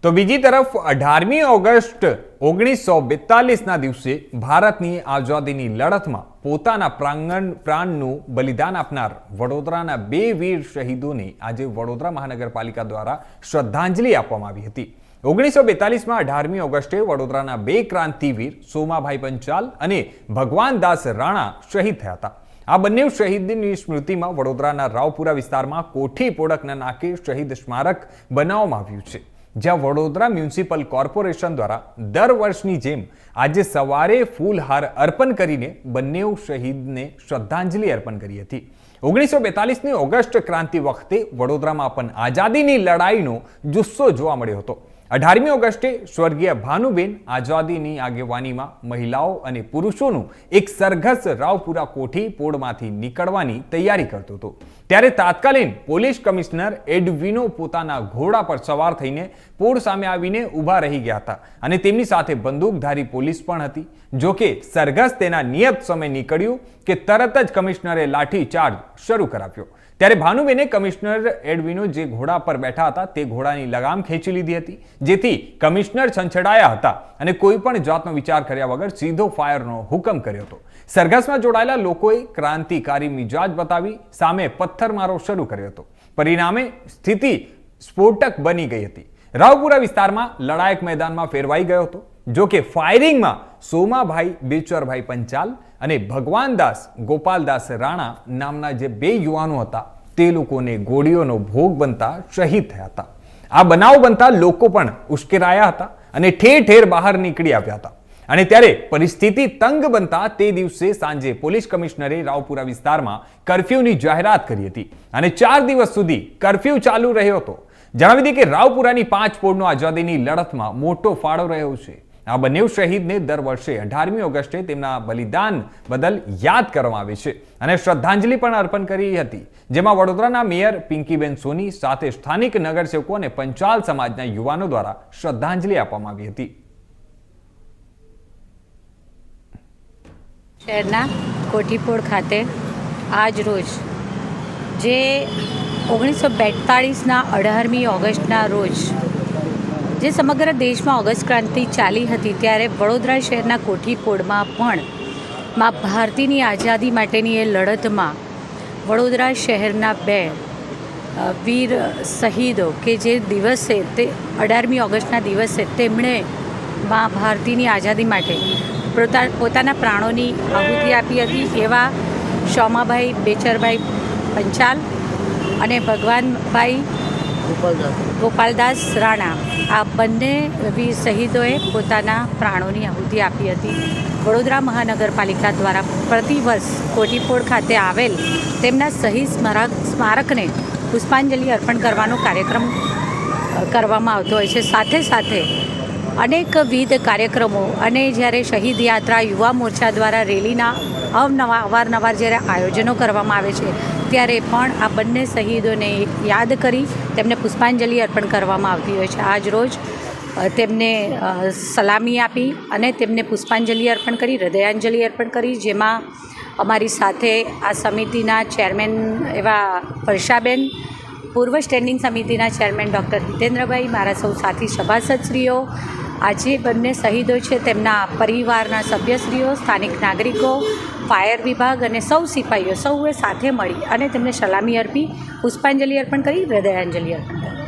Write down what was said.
તો બીજી તરફ 18મી ઓગસ્ટ 1942ના દિવસે ભારતની આઝાદીની લડતમાં પોતાના પ્રાણનું બલિદાન આપનાર વડોદરાના બે વીર શહીદોને આજે વડોદરા મહાનગરપાલિકા દ્વારા શ્રદ્ધાંજલિ આપવામાં આવી હતી। 1942માં 18મી ઓગસ્ટે વડોદરાના બે ક્રાંતિવીર સોમાભાઈ પંચાલ અને ભગવાનદાસ રાણા શહીદ થયા હતા। આ બંને શહીદની સ્મૃતિમાં વડોદરાના રાવપુરા વિસ્તારમાં કોઠી પોળકના નાકે શહીદ સ્મારક બનાવવામાં આવ્યું છે, જ્યાં વડોદરા મ્યુનિસિપલ કોર્પોરેશન દ્વારા દર વર્ષની જેમ આજે સવારે ફૂલહાર અર્પણ કરીને બંને શહીદને શ્રદ્ધાંજલિ અર્પણ કરી હતી। 1942ની ઓગસ્ટ ક્રાંતિ વખતે વડોદરામાં પણ આઝાદીની લડાઈનો જુસ્સો જોવા મળ્યો હતો। 18મી ઓગસ્ટે સ્વર્ગીય ભાનુબેન આઝાદીની આગેવાનીમાં મહિલાઓ અને પુરુષોનું એક સરઘસ રાવપુરા કોઠી પોળમાંથી નીકળવાની તૈયારી કરતો હતો, ત્યારે તાત્કાલિક પોલીસ કમિશનર એડવિનો પોતાના ઘોડા પર સવાર થઈને પોળ સામે આવીને ઊભા રહી ગયા હતા અને તેમની સાથે બંદૂકધારી પોલીસ પણ હતી। જો કે સરઘસ તેના નિયત સમય નીકળ્યું કે તરત જ કમિશનરે લાઠી ચાર્જ શરૂ કરાવ્યો, ત્યારે ભાનુબેને કમિશનર એડવિનો જે ઘોડા પર બેઠા હતા તે ઘોડાની લગામ ખેંચી લીધી હતી, જેથી કમિશનર છંછેડાયા હતા અને કોઈ પણ જાતનો વિચાર કર્યા વગર સીધો ફાયરનો હુકમ કર્યો હતો। સરઘસમાં જોડાયેલા લોકોએ ક્રાંતિકારી મિજાજ બતાવી સામે પથ્થરમારો શરૂ કર્યો હતો। પરિણામે સ્થિતિ સ્ફોટક બની ગઈ હતી। રાવપુરા વિસ્તારમાં લડાયક મેદાનમાં ફેરવાઈ ગયો હતો। જો કે ફાયરિંગમાં સોમાભાઈ બેચરભાઈ પંચાલ અને ભગવાનદાસ ગોપાલદાસ રાણા નામના જે બે યુવાનો હતા તે લોકોને ગોળીઓનો ભોગ બનતા શહીદ થયા હતા। આ બનાવ બનતા લોકો પણ ઉશ્કેરાયા હતા અને ઠેર ઠેર બહાર નીકળી આવ્યા હતા અને ત્યારે પરિસ્થિતિ તંગ બનતા તે દિવસે સાંજે પોલીસ કમિશનરે રાવપુરા વિસ્તારમાં કર્ફ્યુની જાહેરાત કરી હતી અને 4 દિવસ સુધી કર્ફ્યુ ચાલુ રહ્યો હતો। જણાવી દઈએ કે રાવપુરાની 5 પોળનો આઝાદીની લડતમાં મોટો ફાળો રહ્યો છે। આ બંને શહીદને દર વર્ષે 18મી ઓગસ્ટે તેમના બલિદાન બદલ યાદ કરવામાં આવે છે અને શ્રદ્ધાંજલિ પણ અર્પણ કરી હતી, જેમાં વડોદરાના મેયર પિંકીબેન સોની સાથે સ્થાનિક નગરસેવકો અને પંચાલ સમાજના યુવાનો દ્વારા શ્રદ્ધાંજલિ આપવામાં આવી હતી। શહેરના કોઠીપોળ ખાતે આજ રોજ જે 1942ના 18મી ઓગસ્ટના રોજ જે સમગ્ર દેશમાં ઓગસ્ટ ક્રાંતિ ચાલી હતી, ત્યારે વડોદરા શહેરના કોઠીપોળમાં પણ મા ભારતીની આઝાદી માટેની એ લડતમાં વડોદરા શહેરના બે વીર શહીદો કે જે દિવસે તે 18મી ઓગસ્ટના દિવસે તેમણે મા ભારતીની આઝાદી માટે પોતાના પ્રાણોની આહુતિ આપી હતી, એવા સોમાભાઈ બેચરભાઈ પંચાલ અને ભગવાનભાઈ ગોપાલદાસ રાણા આ બંને વીર શહીદોએ પોતાના પ્રાણોની આહુતિ આપી હતી। વડોદરા મહાનગરપાલિકા દ્વારા પ્રતિવર્ષ કોઠીપોળ ખાતે આવેલ તેમના શહીદ સ્મારકને પુષ્પાંજલિ અર્પણ કરવાનો કાર્યક્રમ કરવામાં આવતો હોય છે। સાથે સાથે અનેકવિધ કાર્યક્રમો અને જ્યારે શહીદ યાત્રા યુવા મોરચા દ્વારા રેલીના અવારનવાર જ્યારે આયોજનો કરવામાં આવે છે, ત્યારે પણ આ બંને શહીદોને યાદ કરી તેમને પુષ્પાંજલિ અર્પણ કરવામાં આવતી હોય છે। આજ રોજ તેમને સલામી આપી અને તેમને પુષ્પાંજલિ અર્પણ કરી, હૃદયાંજલિ અર્પણ કરી, જેમાં અમારી સાથે આ સમિતિના ચેરમેન એવા વર્ષાબેન, પૂર્વ સ્ટેન્ડિંગ સમિતિના ચેરમેન ડૉક્ટર હિતેન્દ્રભાઈ, મારા સૌ સાથી સભાસદશ્રીઓ, આજે બંને શહીદો છે તેમના પરિવારના સભ્યશ્રીઓ, સ્થાનિક નાગરિકો, ફાયર વિભાગ અને સૌ સિપાહીઓ સૌએ સાથે મળી અને તેમને સલામી અર્પી, પુષ્પાંજલિ અર્પણ કરી, હૃદયાંજલિ અર્પણ કરી।